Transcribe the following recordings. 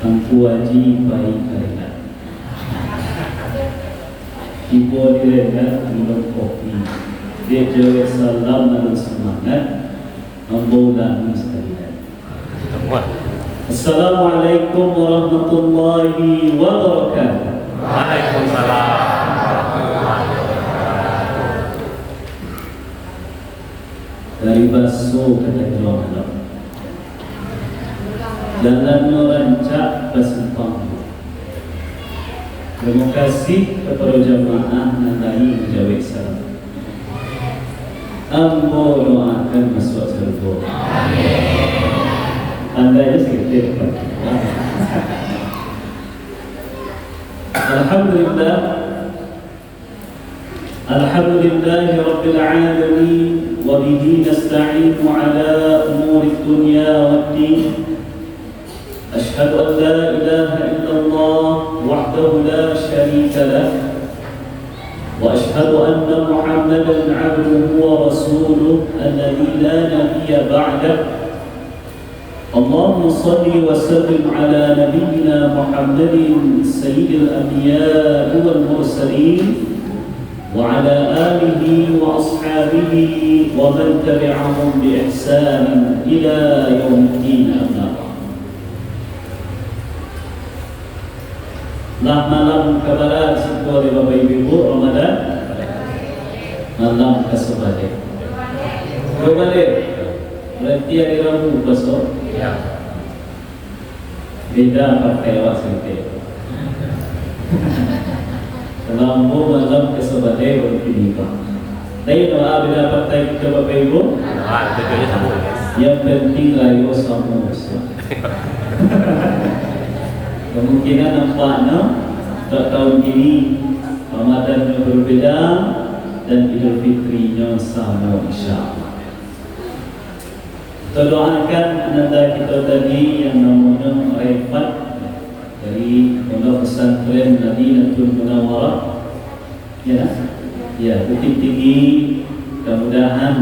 Tangku Haji baik kalian. Ibu dia minum kopi. Dia jawab salam dan semangat. Membulan sekalian. Assalamualaikum warahmatullahi wabarakatuh. Waalaikumsalam. Dari baso kata Allah. Jalannya rancak bersimpang. Terima kasih kepada jamaah nandai menjawab salam. Ambo doakan masuk surga. Andainya sedikit. Alhamdulillah. Alhamdulillahi Rabbil Alamin. Wa bihi nasta'inu ala umuri dunya waddin. Ashhadu an la ilaha illallah wahdahu la sharika lah. وأشهد أن محمدًا عبده ورسوله الذي لا نبي بعده. اللهم صل وسلم على نبينا محمد سيد الأنبياء والمرسلين وعلى آله وأصحابه ومن تبعهم بإحسان إلى يوم الدين. أما بعد. Malam kabaran sebuah Bapak Ibu Ramadan malam kesempatan. Kembali berarti hari Rabu besok. Ya. Beda pakai waktu. Rabu malam kesempatan berpindah. Tapi doa beda pakai kita Bapak Ibu. Betulnya sama. Yang penting layu sama. Kemungkinan nampaknya tahun ini Ramadan berbeda dan Idul Fitrinya sama insyaAllah. Kita doakan ananda kita tadi yang namanya Raifat dari Pondok Pesantren Madinatul Munawwarah. Ya, Bukit Tinggi. Mudah-mudahan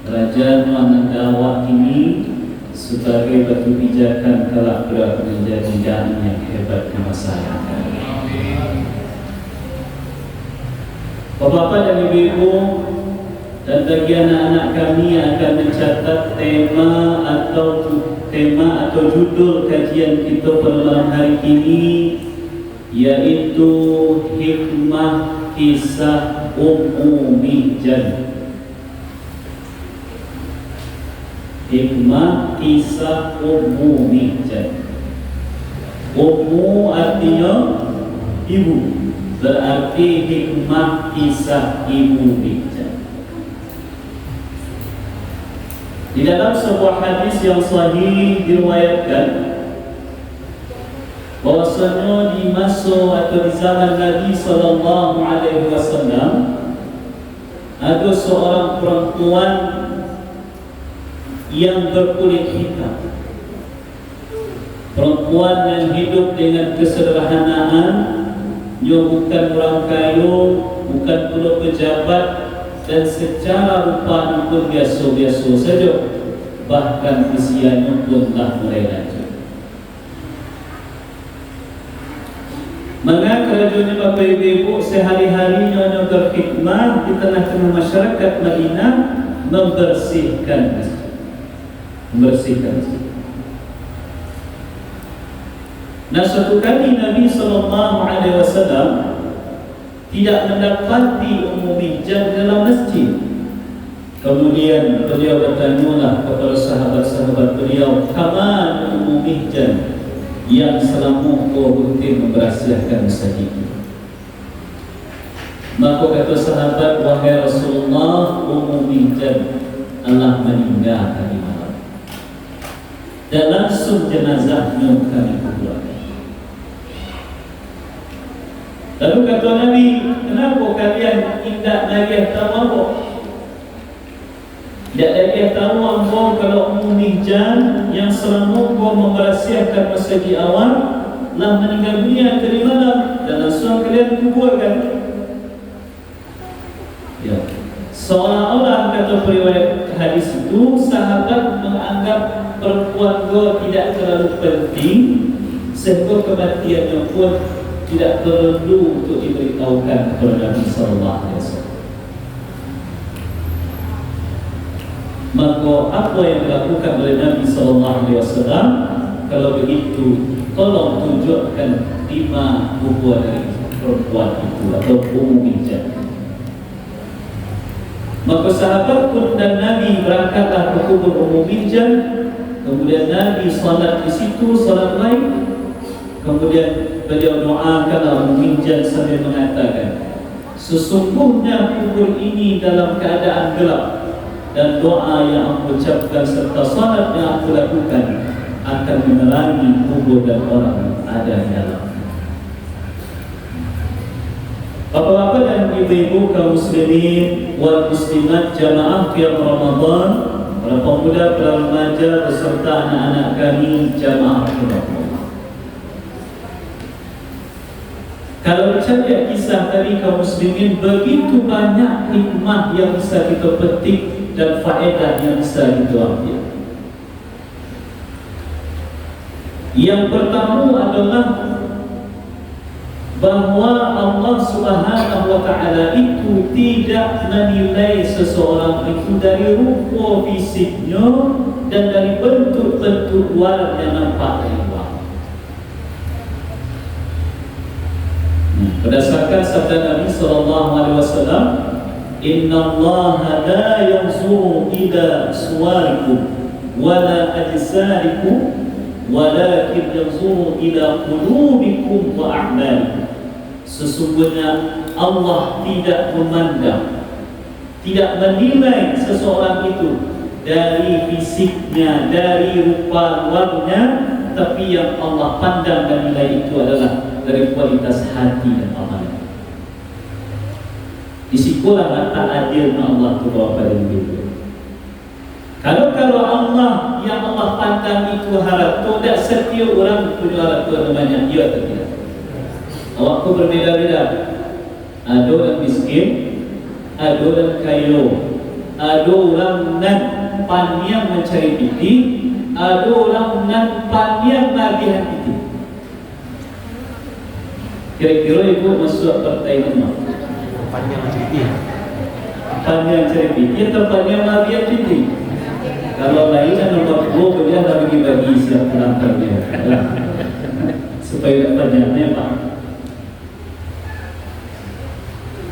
kerajaan ananda awak ini sebagai batu pijakan kelak kelak menjadi jalan yang hebat di masa yang akan. Bapak-bapak dan ibu-ibu dan bagi anak-anak kami yang akan mencatat tema atau judul kajian kita pada malam hari ini, yaitu hikmah kisah Ummu Mihjan. Hikmah kisah Ummu Mihjan. Ummu artinya ibu, berarti hikmah kisah Ibu Mihjan. Di dalam sebuah hadis yang sahih diriwayatkan bahwasanya di masa atau di zaman Nabi sallallahu alaihi wasallam ada seorang perempuan yang berkulit hitam. Perempuan yang hidup dengan kesederhanaan, dia bukan orang kaya, bukan pula pejabat, dan secara rupa pun biasa-biasa saja. Bahkan usianya pun telah mulai lanjut. Maka kerajaan Bapak Ibu sehari-harinya berkhidmat di tengah-tengah masyarakat Madinah, membersihkan masjid. Nah, suatu kali Nabi SAW tidak mendapati Ummu Mihjan dalam masjid. Kemudian beliau bertanyalah kepada sahabat-sahabat beliau, "Kaman Ummu Mihjan yang selama kau rutin memberasiahkan masjid?" Maka kata sahabat, "Wahai Rasulullah, Ummu Mihjan Allah meninggal tadi malam, dan langsung jenazahnya kami keluarkan." Lalu kata Nabi, "Kenapa kalian tidak lagi tahu? Tidak lagi tahu kalau Ummu Mihjan yang selama kau memberasiahkan masjid awal telah meninggal dunia tadi malam, dan langsung kalian kuburkan?" Ya, Seolah-olah kata periwayat hadis itu, sahabat menganggap perempuan go tidak terlalu penting, sehingga kematiannya pun tidak perlu untuk diberitahukan kepada Nabi Sallallahu Alaihi Wasallam. Maka apa yang dilakukan oleh Nabi Sallallahu Alaihi Wasallam, kalau begitu tolong tunjukkan 5 bubuh dari perempuan itu atau umum hijab. Maka sahabat pun dan Nabi berangkatlah ke kubur umum hijab. Kemudian Nabi salat di situ, salat lain. Kemudian beliau doakanlah umum hijab sambil mengatakan, sesungguhnya kubur ini dalam keadaan gelap, dan doa yang aku ucapkan serta salat yang aku lakukan akan menerangi kubur dan orang yang ada di dalam. Bapak-bapak dan ibu-ibu kaum muslimin wal muslimat jamaah qiyam Ramadan, para pemuda, para remaja beserta anak-anak kami jamaah Ramadan. Kalau bercanda kisah tadi kaum muslimin, begitu banyak hikmah yang bisa kita petik dan faedah yang bisa kita ambil. Yang pertama adalah bahawa Allah Subhanahu wa Ta'ala itu tidak menilai seseorang itu dari rupa fisiknya dan dari bentuk-bentuk luar yang nampak dari luar. Berdasarkan sabda Nabi sallallahu alaihi wasallam, "Inna Allah la yanzuru ila suwarikum wala ajsadikum, walakin yanzuru ila qulubikum wa a'malikum." Sesungguhnya Allah tidak memandang, tidak menilai seseorang itu dari fisiknya, dari rupa luarnya, tapi yang Allah pandang dan nilai itu adalah dari kualitas hati dan amalnya. Disitulah tak adilnya Allah tu pada diri. Kalau Allah yang Allah pandang itu harap, tidak setiap orang punya harap Tuhan banyak, ya atau tidak? Awakku berbeza-beza. Ada orang miskin, ada orang kaya, ada orang nan pandai mencari piti, ada orang nan pandai bagian piti. Kira-kira ibu masuk partai mana? Panjang cerita. Pandai mencari piti atau pandai bagian piti? Kalau lain kan nomor 2 dia dah bagi siap pulang kerja. Supaya banyaknya Pak.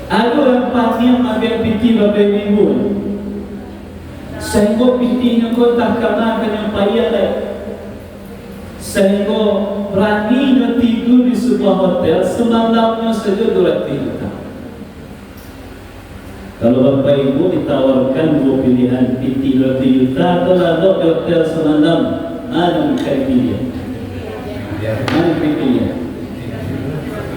Ada orang pasti yang ambil piti bagai minggu. Sehingga pitinya kau tak kena penyampaian lain. Sehingga berani tidur di sebuah hotel semalamnya saja 200 juta. Kalau bapak ibu ditawarkan 2 pilihan, piti 200 juta atau lalu di hotel semalam, mana yang pilih? Mana pilih?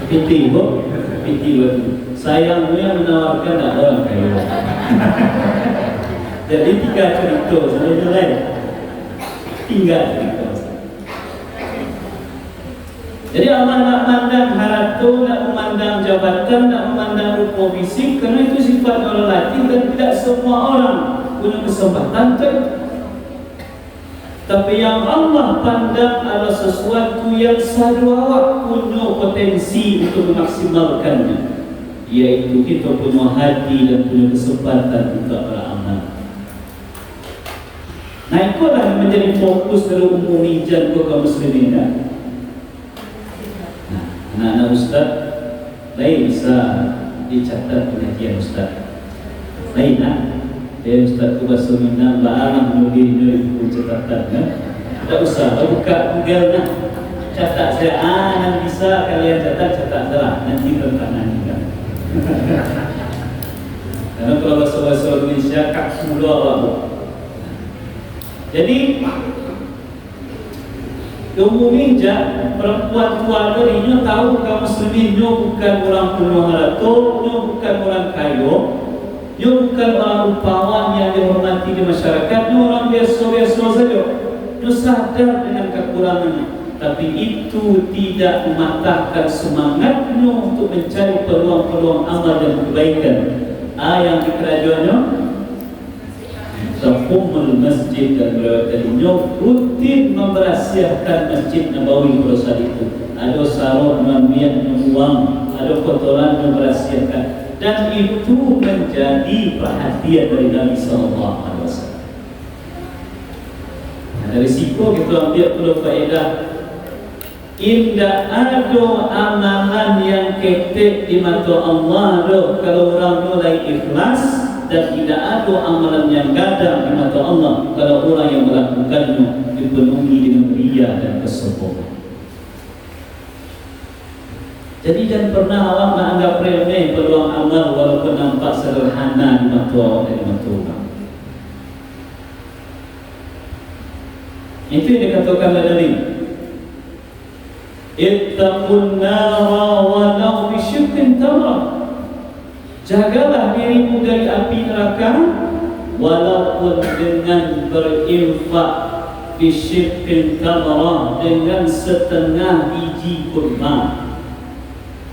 Piti ibu, piti 200. Sayangnya menawarkan ada orang kaya. Jadi 3 cerita sebenarnya tinggal cerita. Jadi Allah nak memandang harta, nak memandang jabatan, nak memandang rupa fisik, kerana itu sifat orang latih dan tidak semua orang punya kesempatan itu. Tapi yang Allah pandang adalah sesuatu yang sadu awak punya potensi untuk memaksimalkannya, yaitu kita punya hati dan punya kesempatan untuk beramal. Nah, itulah yang menjadi fokus dari umum hijab kaum muslimin. Anak-anak ustaz lain bisa dicatat pengajian ustaz. Lain dia ustaz tu bahasa Minang barang menulis buku catatan kan. Tak usah buka Google nah. Catat saya yang bisa kalian catat dah nanti tentang kan. Karena kalau bahasa Indonesia kak mula awak. Jadi umumnya perempuan keluarga ini tahu kaum muslimin bukan orang penuh harta, bukan orang kaya, bukan orang rupawan yang dihormati di masyarakat, orang biasa-biasa saja. Dia sadar dengan kekurangannya, tapi itu tidak mematahkan semangatnya untuk mencari peluang-peluang amal dan kebaikan yang dikerajuannya Tafumul masjid dan berawatnya rutin memberasiahkan Masjid Nabawi pada saat itu. Ada sarung membiak membuang, ada kotoran memberasiahkan, dan itu menjadi perhatian dari Nabi SAW. Dari situ kita ambil perlu faedah. Indah ada amalan yang ketek di mata Allah kalau orang mulai ikhlas, dan tidak ada amalan yang gagal di mata Allah kalau orang yang melakukannya dipenuhi dengan ria dan kesombongan. Jadi jangan pernah awak menganggap remeh peluang amal walaupun nampak sederhana di mata awak dan di mata orang. Itu yang dikatakan oleh Nabi. Ittaqun nara walau bisyuqqin tamrah. Jagalah dirimu dari api neraka walaupun dengan berinfak bisyuqqin tamrah, dengan setengah biji kurma.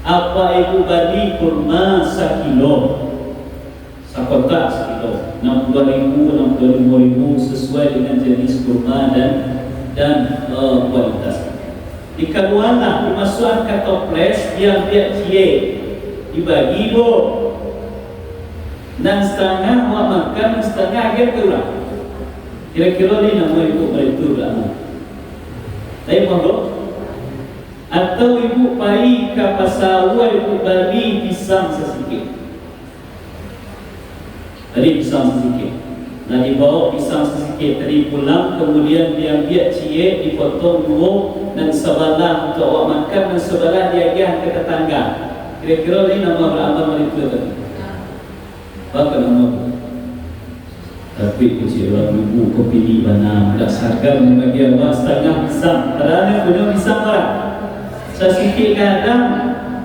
Apa itu bagi kurma sekilo? Sakotak sekilo, 62.000, 65.000 sesuai dengan jenis kurma dan kualitas. Dikaluanlah dimasukkan ke toples yang dia cie, dibagi bo. Dan setengah awak makan, setengah agar kurang. Kira-kira ni nama ibu itu lah. Tapi mohon. Atau ibu pergi ke pasar, ibu beli pisang sesikit. Tadi pisang sesikit. Nah dibawa pisang sesikit tadi pulang, kemudian diambil cie, dipotong dua, dan sebelah untuk awak makan, dan sebelah diagih ke tetangga. Kira-kira ni nama beramal itu tadi. Apa nama? Tapi kecil orang ibu kau pilih mana? Berdasarkan membagi awak setengah pisang. Padahal punya pisang orang. Saya sikit kadang,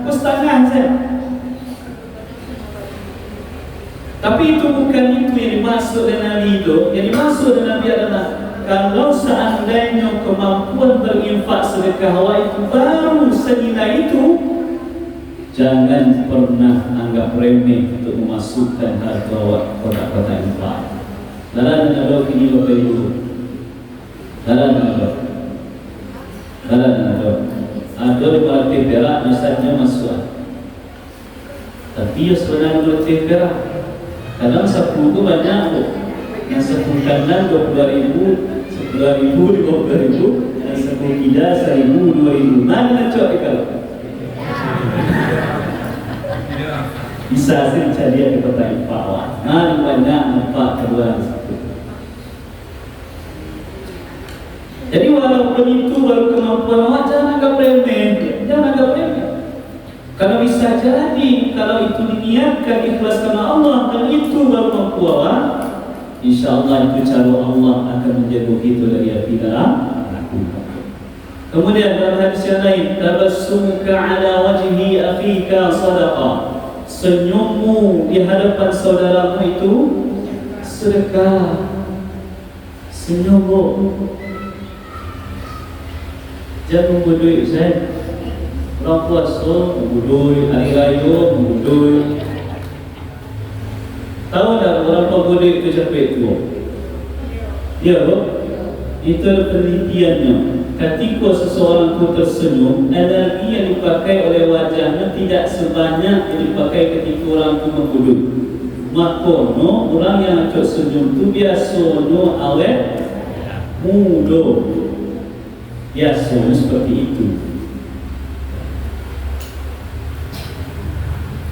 kau setengah saja. Tapi itu bukan itu yang dimaksud dengan Nabi itu. Yang dimaksud dengan Nabi adalah kalau seandainya kemampuan berinfak sedekah awak itu baru senilai itu, jangan pernah anggap remeh untuk memasukkan harta awak kotak-kotak infak. Dalam ada kini bapak ibu. Dalam ada. Ada di partai perak misalnya masuk. Tapi ya sebenarnya partai perak. Kadang 10 itu banyak tu. Yang 10 kanan 22.000, 10.000, 50.000, yang 10 kida 1.000, 2.000. Mana nak cok kalau? Bisa sih cari di kota infak awak. Mana banyak nampak kedua di situ. Jadi walaupun itu baru kemampuan awak, jangan anggap remeh. Jangan anggap remeh. Kalau bisa jadi, kalau itu diniatkan ikhlas karena Allah, dan itu baru mampu awak, insyaAllah itu cara Allah akan menjaga kita dari api neraka. Kemudian dalam hadis yang lain, tabassumuka ala wajhi akhika sadaqah. Senyummu di hadapan saudaramu itu sedekah. Senyummu. Jangan tunggu duit saya. Orang puasa tunggu duit, hari raya tunggu duit. Tahu tak berapa duit itu sampai itu? Ya, itu adalah penelitiannya. Ketika seseorang itu tersenyum, energi yang dipakai oleh wajahnya tidak sebanyak yang dipakai ketika orang itu mengudut. Maka orang yang nak senyum itu biasanya awet muda. Biasanya seperti itu.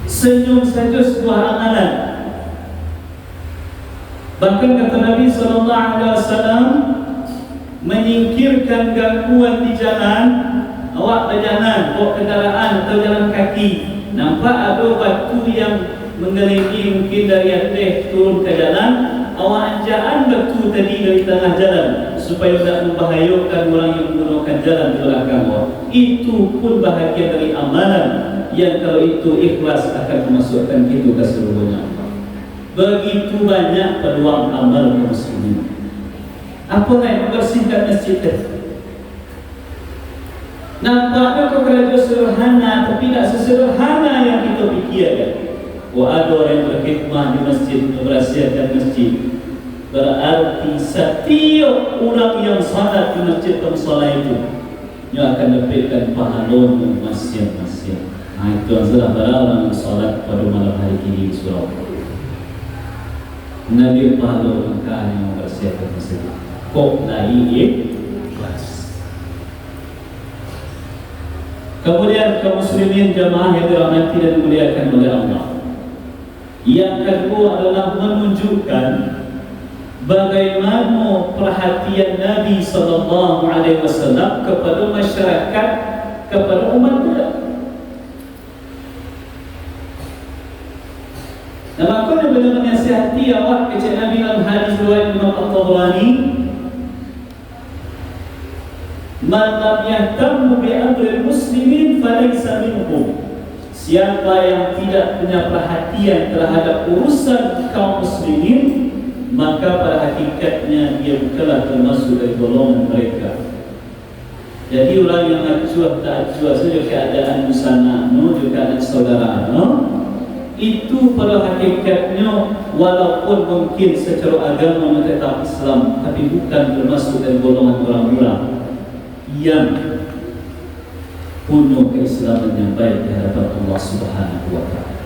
Senyum saja sebuah amalan. Bahkan kata Nabi SAW, menyingkirkan gangguan di jalan. Awak berjalan, bawa kendaraan atau jalan kaki, nampak ada batu yang mengelilingi mungkin dari atas turun ke jalan, awak anjaan batu tadi dari tengah jalan supaya tidak membahayakan orang yang menggunakan jalan di belakang awak. Itu pun bahagian dari amalan yang kalau itu ikhlas akan memasukkan kita ke seluruhnya. Begitu banyak peluang amal muslimin. Apa yang membersihkan masjid itu? Nampaknya kok kerja sederhana, tapi tidak sesederhana yang kita fikirkan. ada orang yang berkhidmah di masjid, memberasihakan masjid, berarti setiap orang yang salat di masjid atau musola itu yang akan dapatkan pahalanya masing-masing. Itu adalah orang yang salat pada malam hari ini di surau. Nabi pahala angkaan yang memberasihakan masjid. Kok naik ikhlas. Kemudian kaum muslimin jamaah yang dirahmati dan dimuliakan oleh Allah. Yang kedua adalah menunjukkan bagaimana perhatian Nabi sallallahu alaihi wasallam kepada masyarakat, kepada umat budak. Dan maka beliau menasihati awak kecil Nabi dalam hadis riwayat Imam At-Tabrani, "Man lam yahtammu bi amri muslimin falaysa minhum." Siapa yang tidak punya perhatian terhadap urusan kaum muslimin, maka pada hakikatnya dia bukanlah termasuk dari golongan mereka. Jadi orang yang acuah tak acuah saja keadaan busana, juga keadaan saudara, itu pada hakikatnya walaupun mungkin secara agama tetap Islam, tapi bukan termasuk dari golongan orang-orang yang punya keislaman yang baik di hadapan Allah Subhanahu wa taala.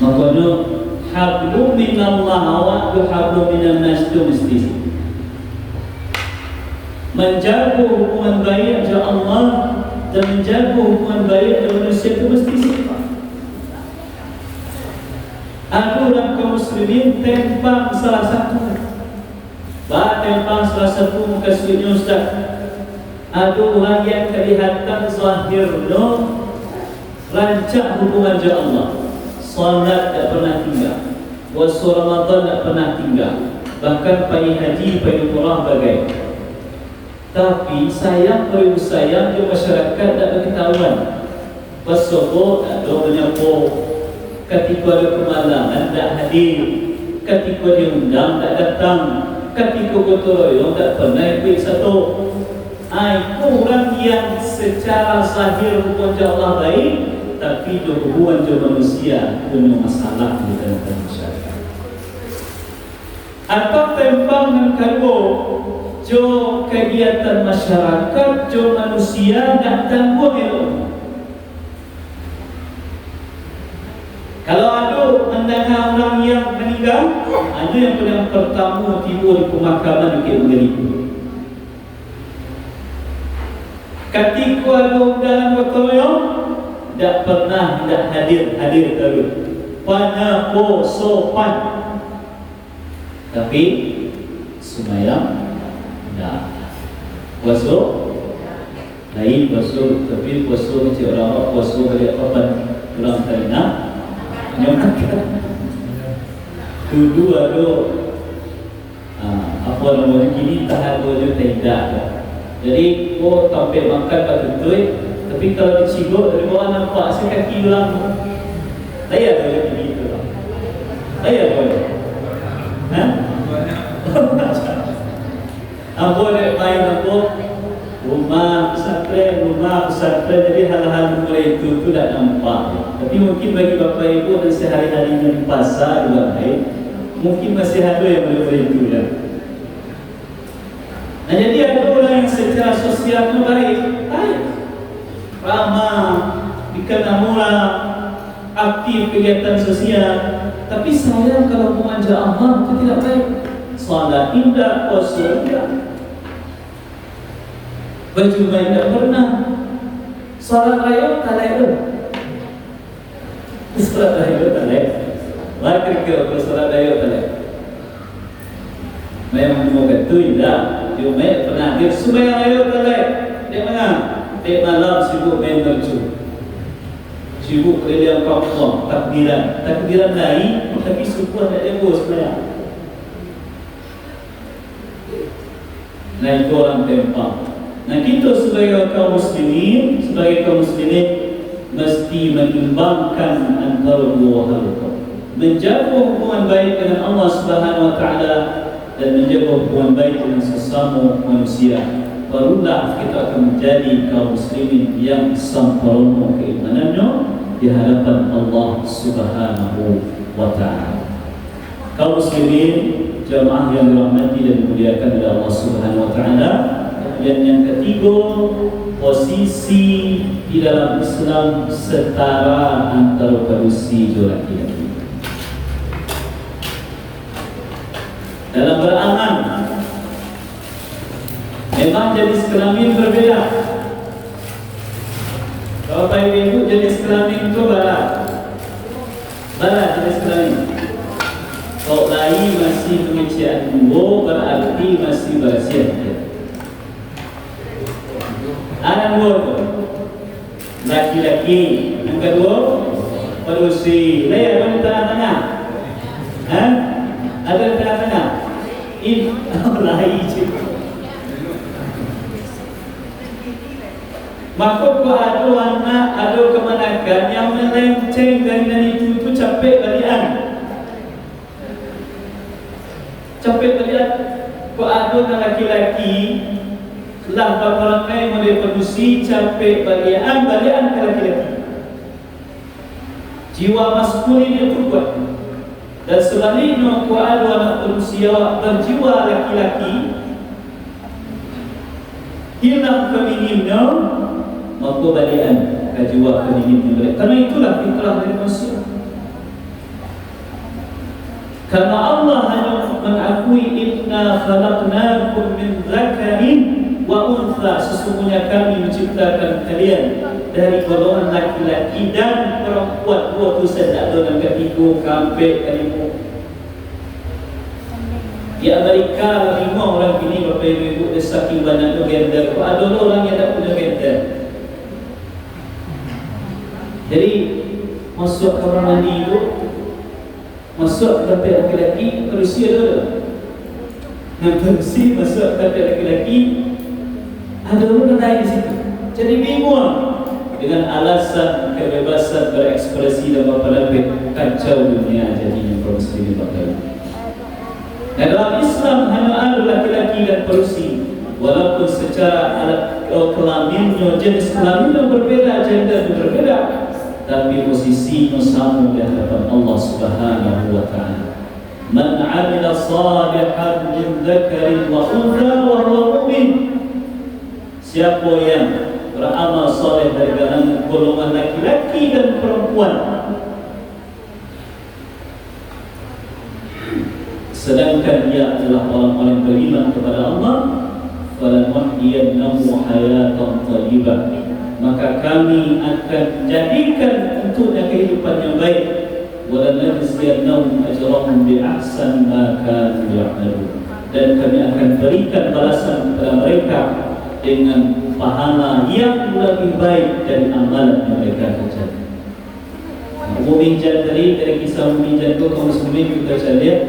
Makanya hablum minallah wa hablum minan nas itu mesti menjaga hubungan baik dengan Allah dan menjaga hubungan baik dengan manusia itu mesti sifat. Ada orang kaum muslimin tempang salah satu, tempang salah satu muka sunya Ustaz. Ada orang yang kelihatan zahirnya rancak hubungan dengan Allah, salat tak pernah tinggal, puasa Ramadan tak pernah tinggal, bahkan pergi haji, pergi umrah bagai. Tapi sayang perlu sayang di masyarakat tak berketahuan. Pasal tak ada menyapa, ketika ada kemalangan tak hadir, ketika diundang tak datang, ketika gotong royong tak pernah ikut satu. Itu orang yang secara zahir hubungan dengan Allah baik, tapi hubungan dengan manusia punya masalah di dalam masyarakat. Atau tempang yang kedua, jo kegiatan masyarakat, jo manusia tak tangguh elok. Kalau ada mendengar orang yang meninggal, ada yang pertama tiba di pemakaman dekat Menggeliku. Ketika ada undangan gotong royong, tak pernah tidak hadir terus. Pada sopan. Tapi sembahyang tak. Puasa lain puasa, tapi puasa macam orang puasa balik papan ulang tahun nyongkat. Kedua ada apa namanya kini tahan dua tidak. Jadi tampil makan batu tuai, tapi kalau dicibuk dari bawah nampak sekaki ulang. Saya ada lagi gitu. Saya boleh. Apa nak main apa? Rumah pesantren, jadi hal-hal mulai itu tak nampak. Tapi mungkin bagi bapa ibu dan sehari-harinya di pasar juga baik, mungkin masih ada yang boleh itu dah. Nah, jadi ada orang yang secara sosial itu baik, ramah, dikenal murah, aktif kegiatan sosial. Tapi sayang kalau hubungan dengan Allah itu tidak baik. Salat indah, puasa indah, baju baik tak pernah. Salat raya tak layak. Salat raya tak layak. Lagi kira salat raya tak layak. Memang mau kata tidak. Dia pernah dia sembahyang raya tak layak. Dia mana? Tiap malam sibuk main mercu, sibuk keliling kampung, takbiran lain, tapi suku tak ada bos sembahyang. Nah, itu orang tempang. Nah, kita sebagai kaum muslimin mesti menyumbangkan antara dua hal itu. Menjaga hubungan baik dengan Allah Subhanahu wa taala dan menjaga hubungan baik dengan sesama manusia. Barulah kita akan menjadi kaum muslimin yang sempurna keimanannya, di hadapan Allah Subhanahu wa Ta'ala. Kaum muslimin, jamaah yang dirahmati dan dimuliakan oleh Allah Subhanahu wa Ta'ala. Kemudian yang ketiga, posisi di dalam Islam setara antara parusi dan laki-laki. Dalam beramal memang jenis kelamin berbeda. Kalau Bapak Ibu jenis kelamin itu barat jenis kelamin. Kalau lain masih pengisian dua, berarti masih bersiap. Ada dua, laki-laki. Yang kedua, parusi. Ada di tengah-tengah. Ada di tengah-tengah. Ini lain juga. Maka ada anak, ada kemanakan yang melenceng dari itu capek balian. Capek balian. Kau ada laki-laki lah paparangai model produksi capek balian ke laki-laki. Jiwa maskulin itu kuat. Dan sebaliknya kau ada anak produksi berjiwa laki-laki, hilang femininnya, maka balian ke jiwa feminin. Karena itulah fitrah dari manusia. Karena Allah hanya mengakui inna khalaqnakum min dzakarin wa untha, sesungguhnya kami menciptakan kalian dari golongan laki-laki dan perempuan. Dua tu saja dalam ketiga sampai kelima. Di Amerika 5 orang kini Bapak Ibu saking banyaknya gender. Ada orang yang tak punya gender. Jadi masuk kamar mandi itu, masuk kata laki-laki, berusia dulu. Yang berusia masuk kata laki-laki, ada orang lain di situ. Jadi bingung dengan alasan kebebasan berekspresi dan berpendapat, kacau dunia jadinya kaum muslimin bakal. Dan dalam Islam hanya ada laki-laki dan berusia, walaupun secara alat kelaminnya, jenis kelaminnya berbeda, gender berbeda, tapi posisinya sama di hadapan Allah Subhanahu wa Ta'ala. Man 'amila salihan min dzakarin wa untha wa huwa mu'min. Siapa yang beramal saleh dari kalangan golongan laki-laki dan perempuan, sedangkan dia adalah orang-orang yang beriman kepada Allah, falanuhyiyannahu hayatan thayyibah, maka kami akan jadikan untuknya kehidupan yang baik, walanajziyannahum ajrahum bi ahsani ma kanu ya'malun, dan kami akan berikan balasan kepada mereka dengan pahala yang lebih baik dari amalan yang mereka kerjakan. Mu'minjan dari kisah Mu'minjan itu kaum muslimin kita lihat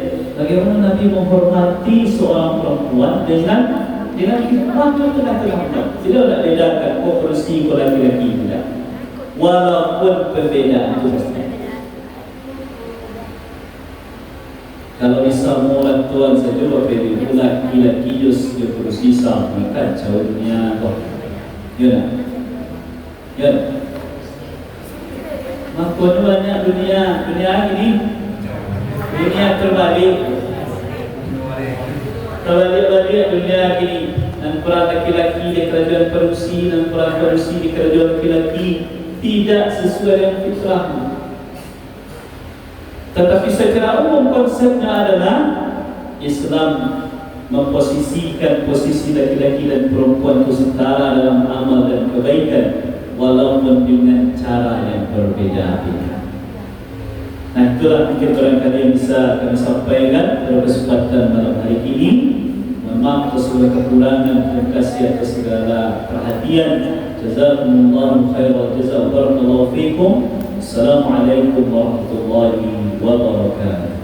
bagaimana Nabi menghormati seorang perempuan dengan hikmah yang telah. Tidak nak bedakan proporsi laki-laki tidak. Walaupun perbezaan itu pasti. Kalau disama orang tuan saja berbeza, laki-laki just proporsi sama, kacau dunia kok. Ya. Makanya banyak dunia ini. Dunia terbalik dunia ini. Dan para laki-laki di kerajaan Parusi dan para Parusi di kerajaan laki-laki tidak sesuai dengan fitrahnya. Tetapi secara umum konsepnya adalah Islam memposisikan posisi laki-laki dan perempuan itu setara dalam amal dan kebaikan, walaupun dengan cara yang berbeda-beda. Nah, itulah mungkin barangkali yang bisa kami sampaikan pada kesempatan malam hari ini. Mohon maaf atas segala kekurangan. Terima kasih atas segala perhatian. Jazakumullahu khairal jazaa. Barakallahu fiikum. Assalamualaikum warahmatullahi wabarakatuh.